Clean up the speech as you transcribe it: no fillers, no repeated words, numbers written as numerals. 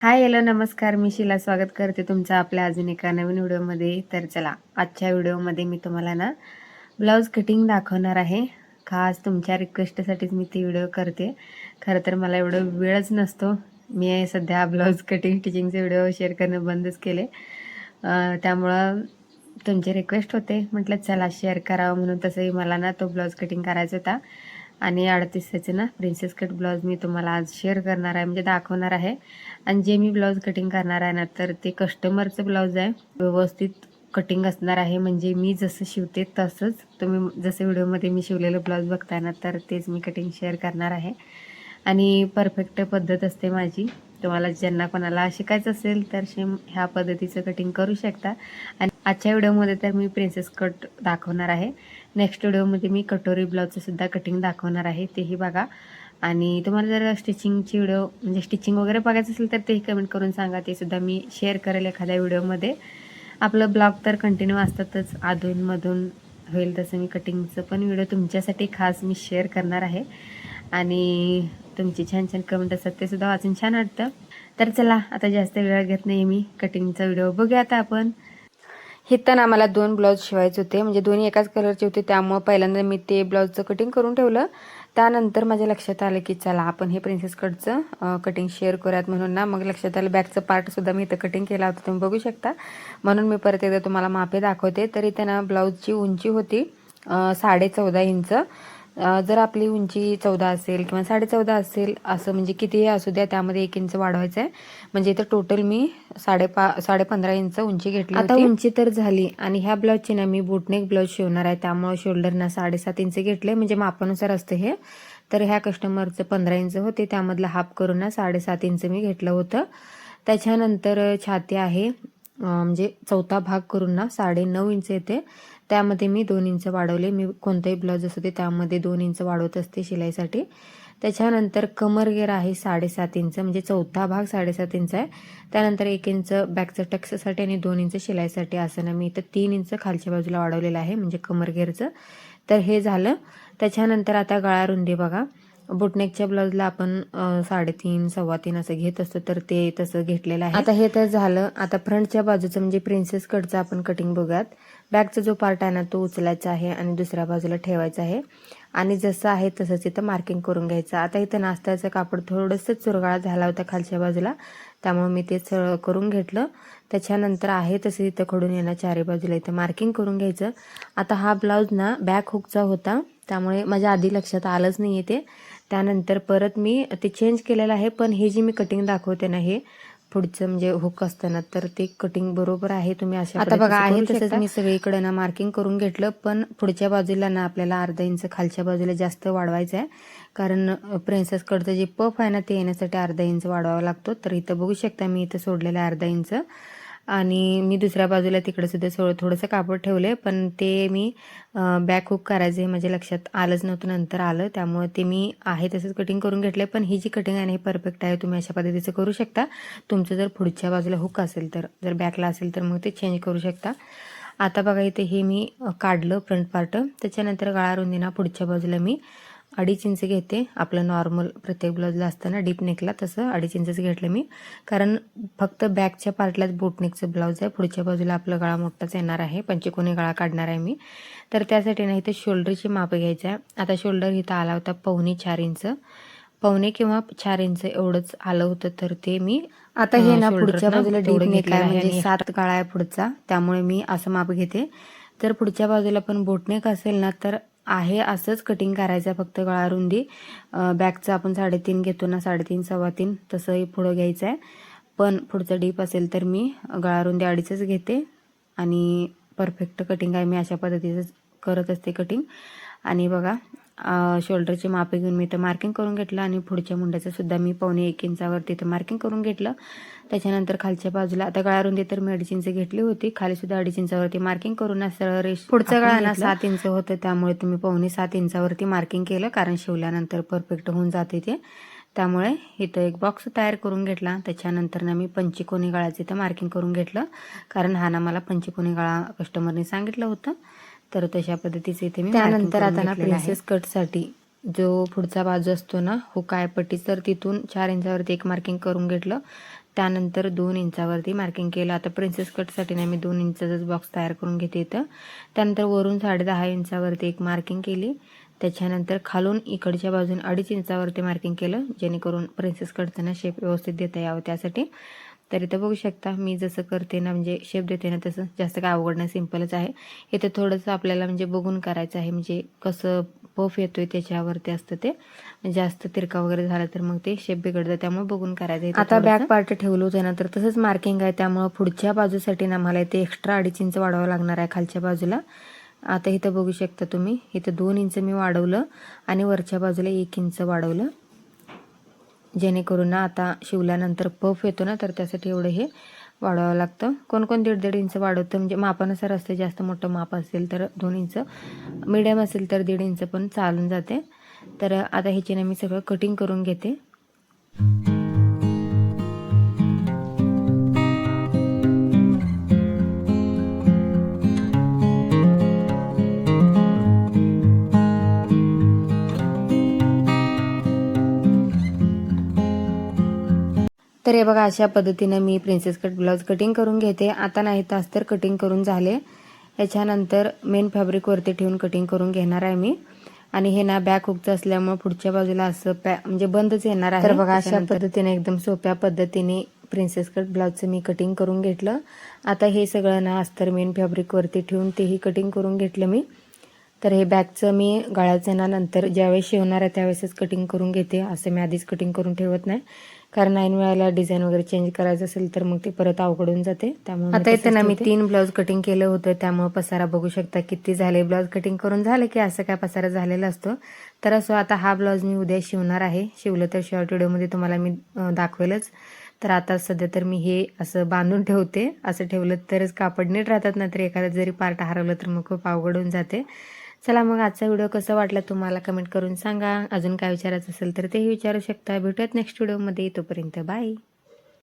Hi hello नमस्कार, मी शीला स्वागत करते तुमचं आपल्या अजून एका नवीन व्हिडिओमध्ये. तर चला, आजच्या व्हिडिओमध्ये मी तुम्हाला ना ब्लाऊज कटिंग दाखवणार आहे. खास तुमच्या रिक्वेस्टसाठीच मी ती व्हिडिओ करते. खरं तर मला एवढं वेळच नसतो. मी सध्या ब्लाऊज कटिंग स्टिचिंगचे व्हिडिओ शेअर करणं बंदच केले. त्यामुळं तुमची रिक्वेस्ट होते, म्हटलं चला शेअर करावं म्हणून. तसंही मला ना तो ब्लाऊज कटिंग करायचा होता आणि 38चे ना प्रिन्सेस कट ब्लाऊज मी तुम्हाला आज शेअर करणार आहे, म्हणजे दाखवणार आहे. आणि जे मी ब्लाऊज कटिंग करणार आहे ना, तर ते कस्टमरचं ब्लाऊज आहे. व्यवस्थित कटिंग असणार आहे, म्हणजे मी जसं शिवते तसंच तुम्ही जसं व्हिडिओमध्ये मी शिवलेलं ब्लाऊज बघताय ना, तर तेच मी कटिंग शेअर करणार आहे. आणि परफेक्ट पद्धत असते माझी. तुम्हाला ज्यांना कोणाला शिकायचं असेल तर सेम ह्या पद्धतीचं कटिंग करू शकता. आणि आजच्या व्हिडिओमध्ये तर मी प्रिन्सेस कट दाखवणार आहे. नेक्स्ट व्हिडिओमध्ये मी कटोरी ब्लाऊजचं सुद्धा कटिंग दाखवणार आहे, तेही बघा. आणि तुम्हाला जर स्टिचिंगची व्हिडिओ म्हणजे स्टिचिंग वगैरे बघायचं असेल तर तेही कमेंट करून सांगा, ते सुद्धा मी शेअर करेल एखाद्या व्हिडिओमध्ये. आपलं ब्लॉग तर कंटिन्यू असतातच, अधूनमधून होईल तसं मी कटिंगचं पण व्हिडिओ तुमच्यासाठी खास मी शेअर करणार आहे. आणि तुमची छान छान कमेंट असतात ते सुद्धा वाचून छान वाटतं. तर चला, आता जास्त वेळ घेत नाही मी, कटिंगचा व्हिडिओ बघूया आता आपण. इथं ना मला 2 ब्लाऊज शिवायचे होते, म्हणजे दोन्ही एकाच कलरचे होते. त्यामुळं पहिल्यांदा मी ते ब्लाऊजचं कटिंग करून ठेवलं. त्यानंतर माझ्या लक्षात आलं की चला आपण हे प्रिन्सेस कटचं कटिंग शेअर करूयात, म्हणून ना मग लक्षात आलं बॅकचं पार्टसुद्धा मी इथं कटिंग केला होता, तुम्ही बघू शकता. म्हणून मी परत एकदा तुम्हाला मापे दाखवते. तर इथे ना ब्लाऊजची उंची होती 14.5 इंच. जर आपली उंची 14 असेल किंवा 14.5 असेल, असं म्हणजे कितीही असू द्या, त्यामध्ये 1 इंच वाढवायचं आहे. म्हणजे इथं टोटल मी 15.5 इंच उंची घेतली होती. आता उंची तर झाली. आणि ह्या ब्लाऊजची ना मी बोटनेक ब्लाऊज शिवणार आहे, त्यामुळे शोल्डरना 7.5 इंच घेतले, म्हणजे मापानुसार असतं हे. तर ह्या कस्टमरचं 15 इंच होते, त्यामधलं हाफ करून ना 7.5 इंच मी घेतलं होतं. त्याच्यानंतर छाती आहे, म्हणजे चौथा भाग करून ना 9.5 इंच येते, त्यामध्ये मी 2 इंच वाढवले. मी कोणताही ब्लाऊज असते त्यामध्ये 2 इंच वाढवत असते शिलाईसाठी. त्याच्यानंतर कमरगेर आहे 7.5 इंच, म्हणजे चौथा भाग 7.5 इंच आहे. त्यानंतर 1 इंच बॅकचं टक्ससाठी आणि 2 इंच शिलाईसाठी, असं ना मी इथं 3 इंच खालच्या बाजूला वाढवलेलं आहे, म्हणजे कमरगेरचं. तर हे झालं. त्याच्यानंतर आता गळा रुंदी बघा. बोटनेकच्या ब्लाऊजला आपण 3.5 3.25 असं घेत असतो, तर ते तसं घेतलेलं आहे. आता हे तर झालं. आता फ्रंटच्या बाजूचं म्हणजे प्रिन्सेस कटचं आपण कटिंग बघूयात. बॅकचा जो पार्ट आहे ना तो उचलायचा आहे आणि दुसऱ्या बाजूला ठेवायचा आहे. आणि जसं आहे तसंच इथं मार्किंग करून घ्यायचं. आता इथं नाश्त्याचं कापड थोडंसं चुरगाळा झाला होता खालच्या बाजूला, त्यामुळे मी ते सरळ करून घेतलं. त्याच्यानंतर आहे तसं इथं खडून येणं चारी बाजूला इथं मार्किंग करून घ्यायचं. आता हा ब्लाऊज ना बॅक हुकचा होता, त्यामुळे माझ्या आधी लक्षात आलंच नाही आहे ते. त्यानंतर परत मी ते चेंज केलेलं आहे. पण हे जी मी कटिंग दाखवते ना, हे पुढचं म्हणजे हुक असताना, तर ते कटिंग बरोबर आहे. तुम्ही अशा आता बघा आहे तसंच मी सगळीकडे ना मार्किंग करून घेतलं. पण पुढच्या बाजूला ना आपल्याला अर्धा इंच खालच्या बाजूला जास्त वाढवायचं आहे, कारण प्रिन्सेस कटचं जे पफ आहे ना ते येण्यासाठी अर्धा इंच वाढवावा लागतो. तर इथं बघू शकता मी इथं सोडलेलं आहे अर्धा इंच. आणि मी दुसऱ्या बाजूला तिकडे सुद्धा थोडंसं कापड ठेवले, पण ते मी बॅक हुक करायचं हे माझ्या लक्षात आलंच नव्हतं, नंतर आलं. त्यामुळे ते मी आहे तसंच कटिंग करून घेतले. पण ही जी कटिंग आहे ना ही परफेक्ट आहे, तुम्ही अशा पद्धतीचं करू शकता. तुमचं जर पुढच्या बाजूला हुक असेल तर, जर बॅकला असेल तर मग ते चेंज करू शकता. आता बघा इथे हे मी काढलं फ्रंट पार्ट. त्याच्यानंतर गळा रुंदीना पुढच्या बाजूला मी 2.5 इंच घेते. आपलं नॉर्मल प्रत्येक ब्लाऊजला असतं ना डीप नेकला, तसं 2.5 इंचच घेतलं मी, कारण फक्त बॅकच्या पार्टलाच बोटनेकचं ब्लाऊज आहे. पुढच्या बाजूला आपला गळा मोठाच येणार आहे, पंचकोनी गळा काढणार आहे मी. तर त्यासाठी ना इथे शोल्डरची माप घ्यायचं आहे. आता शोल्डर इथं आला होता 4.25 इंच, 4.25 किंवा 4 इंच एवढंच आलं होतं. तर ते मी आता हे ना पुढच्या बाजूला डीप नेक आहे, म्हणजे 7 गळा आहे पुढचा, त्यामुळे मी असं माप घेते. तर पुढच्या बाजूला पण बोटनेक असेल ना तर आहे असंच कटिंग करायचं, फक्त गळा रुंदी बॅकचं आपण 3.5 घेतो ना, 3.5 3.25 तसंही पुढं घ्यायचं आहे. पण पुढचं डीप असेल तर मी गळा रुंदी 2.5च घेते. आणि परफेक्ट कटिंग आहे, मी अशा पद्धतीचं करत असते कटिंग. आणि बघा शोल्डरची मापे घेऊन मी इथं मार्किंग करून घेतलं, आणि पुढच्या मुंड्याचं सुद्धा मी 1.25 इंचावरती इथं मार्किंग करून घेतलं. त्याच्यानंतर खालच्या बाजूला आता गळा रुंदी तर मी 2.5 इंच घेतली होती, खाली सुद्धा 2.5 इंचावरती मार्किंग करून सरळ रेष. पुढचा गळा ना 7 इंच होतं, त्यामुळे तुम्ही 7.25 इंचावरती मार्किंग केलं, कारण शिवल्यानंतर परफेक्ट होऊन जाते ते. त्यामुळे इथं एक बॉक्स तयार करून घेतला. त्याच्यानंतर ना मी पंचकोनी गळाचं इथं मार्किंग करून घेतलं, कारण हा ना मला पंचकोनी गळा कस्टमरने सांगितलं होतं. तर तशा पद्धतीचे इथे मी त्यानंतर आता ना प्रिन्सेस कटसाठी जो पुढचा बाजू असतो ना हुक आहे पट्टी, तर तिथून 4 इंचावरती एक मार्किंग करून घेतलं. त्यानंतर 2 इंचावरती मार्किंग केलं. आता प्रिन्सेस कटसाठी ना मी 2 इंचाचाच बॉक्स तयार करून घेते इथं. त्यानंतर वरून 10.5 इंचावरती एक मार्किंग केली. त्याच्यानंतर खालून इकडच्या बाजून 2.5 इंचावरती मार्किंग केलं, जेणेकरून प्रिन्सेस कटचा शेप व्यवस्थित देता यावं त्यासाठी. तर इथं बघू शकता मी जसं करते ना, म्हणजे शेप देते ना तसं, जास्त काय अवघड नाही, सिंपलच आहे. इथं थोडंसं आपल्याला म्हणजे बघून करायचं आहे, म्हणजे कसं पफ येतोय त्याच्यावरती असतं ते. जास्त तिरका वगैरे झाला तर मग ते शेप बिघडतं, त्यामुळे बघून करायचं. आता बॅक पार्ट ठेवलं होतं ना, तर तसंच मार्किंग आहे, त्यामुळे पुढच्या बाजूसाठी ना मला इथे एक्स्ट्रा 2.5 इंच वाढवावं लागणार आहे खालच्या बाजूला. आता इथं बघू शकता तुम्ही, इथं 2 इंच मी वाढवलं आणि वरच्या बाजूला 1 इंच वाढवलं, जेणेकरून ना आता शिवल्यानंतर पफ येतो ना, तर त्यासाठी एवढं हे वाढवावं लागतं. कोण 1.5 इंच वाढवतं, म्हणजे मापानुसार असते. जास्त मोठं माप असेल तर 2 इंच, मीडियम असेल तर 1.5 इंच पण चालून जाते. तर आता ह्याची ना मी सगळं कटिंग करून घेते. तर हे बघा, अशा पद्धतीनं मी प्रिन्सेस कट ब्लाउज कटिंग करून घेते. आता नाही तास तर कटिंग करून झाले. याच्यानंतर मेन फॅब्रिकवरती ठेवून कटिंग करून घेणार आहे मी. आणि हे ना बॅक हुकचं असल्यामुळे पुढच्या बाजूला असं म्हणजे बंदच येणार आहे. तर बघा, अशा पद्धतीने एकदम सोप्या पद्धतीने प्रिन्सेस कट ब्लाउजचं मी कटिंग करून घेतलं. आता हे सगळं ना अस्तर मेन फॅब्रिकवरती ठेवून तेही कटिंग करून घेतलं मी. तर हे बॅकचं मी गळ्याचं ना नंतर ज्यावेळेस शिवणार आहे त्यावेळेसच कटिंग करून घेते, असं मी आधीच कटिंग करून ठेवत नाही, कारण ऐन वेळेला डिझाईन वगैरे चेंज करायचं असेल तर मग ते परत अवघड होऊन जाते. त्यामुळे आता इथं ना मी 3 ब्लाऊज कटिंग केलं होतं, त्यामुळे पसारा बघू शकता किती झाले. ब्लाऊज कटिंग करून झालं की असं काय पसारा झालेला असतो. तर असं आता हा ब्लाऊज मी उद्या शिवणार आहे. शिवलं तर शॉर्ट व्हिडिओमध्ये तुम्हाला मी दाखवेलच. तर आता सध्या तर मी हे असं बांधून ठेवते. असं ठेवलं तरच कापड नीट राहतात, ना तर एखादा जरी पार्ट हरवलं तर मग खूप अवघड होऊन जाते. चला मग आजचा व्हिडिओ कसा वाटला तुम्हाला कमेंट करून सांगा. अजून काय विचारायचं असेल तर तेही विचारू शकता. भेटूयात नेक्स्ट व्हिडिओमध्ये. तोपर्यंत बाय.